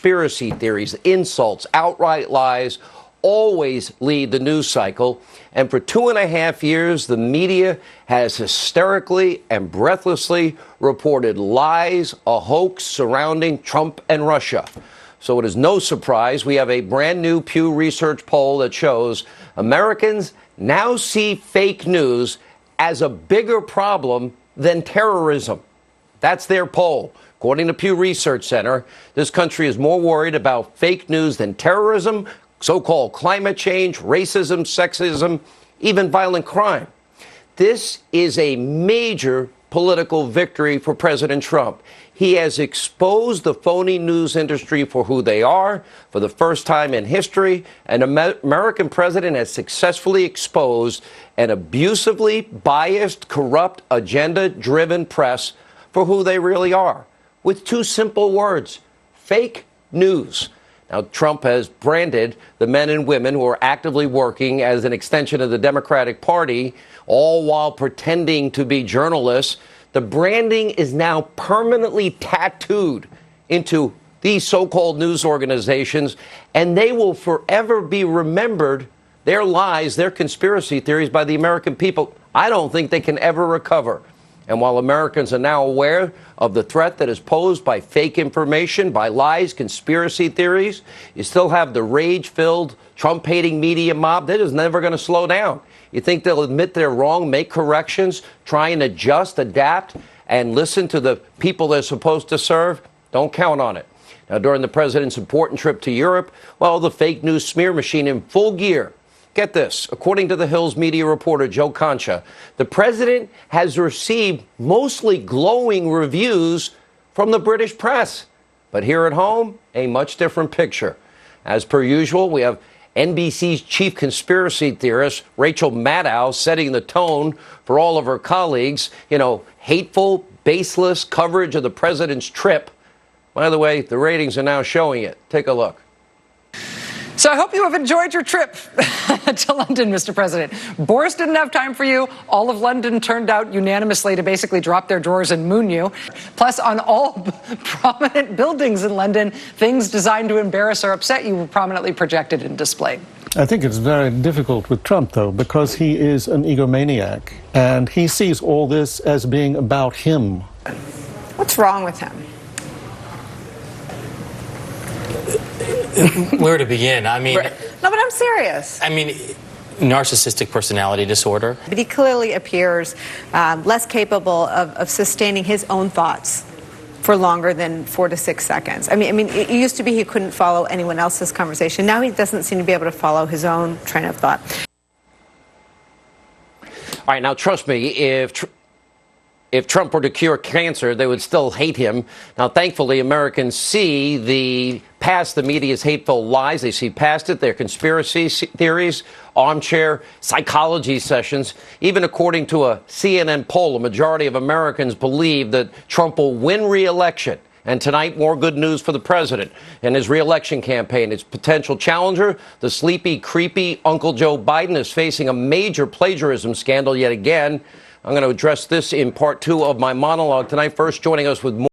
conspiracy theories, insults, outright lies always lead the news cycle. And for 2.5 years, the media has hysterically and breathlessly reported lies, a hoax surrounding Trump and Russia. So it is no surprise we have a brand new Pew Research poll that shows Americans now see fake news as a bigger problem than terrorism. That's their poll. According to Pew Research Center, this country is more worried about fake news than terrorism, so-called climate change, racism, sexism, even violent crime. This is a major political victory for President Trump. He has exposed the phony news industry for who they are for the first time in history. An American president has successfully exposed an abusively biased, corrupt, agenda-driven press for who they really are, with two simple words: fake news. Now, Trump has branded the men and women who are actively working as an extension of the Democratic Party, all while pretending to be journalists. The branding is now permanently tattooed into these so-called news organizations, and they will forever be remembered, their lies, their conspiracy theories, by the American people. I don't think they can ever recover. And while Americans are now aware of the threat that is posed by fake information, by lies, conspiracy theories, you still have the rage-filled, Trump-hating media mob that is never going to slow down. You think they'll admit they're wrong, make corrections, try and adjust, adapt, and listen to the people they're supposed to serve? Don't count on it. Now, during the president's important trip to Europe, well, the fake news smear machine in full gear. Get this. According to the Hill's media reporter Joe Concha, the president has received mostly glowing reviews from the British press. But here at home, a much different picture. As per usual, we have NBC's chief conspiracy theorist, Rachel Maddow, setting the tone for all of her colleagues. Hateful, baseless coverage of the president's trip. By the way, the ratings are now showing it. Take a look. So I hope you have enjoyed your trip to London, Mr. President. Boris didn't have time for you. All of London turned out unanimously to basically drop their drawers and moon you. Plus, on all prominent buildings in London, things designed to embarrass or upset you were prominently projected and displayed. I think it's very difficult with Trump, though, because he is an egomaniac, and he sees all this as being about him. What's wrong with him? Where to begin? I mean... No, but I'm serious. I mean, narcissistic personality disorder. But he clearly appears less capable of sustaining his own thoughts for longer than 4 to 6 seconds. I mean, it used to be he couldn't follow anyone else's conversation. Now he doesn't seem to be able to follow his own train of thought. All right, now trust me, if Trump were to cure cancer, they would still hate him. Now, thankfully, Americans see past the media's hateful lies. They see past it, their conspiracy theories, armchair psychology sessions. Even according to a CNN poll, a majority of Americans believe that Trump will win re-election. And tonight, more good news for the president and his re-election campaign. His potential challenger, the sleepy, creepy Uncle Joe Biden, is facing a major plagiarism scandal yet again. I'm going to address this in part 2 of my monologue tonight. First, joining us with more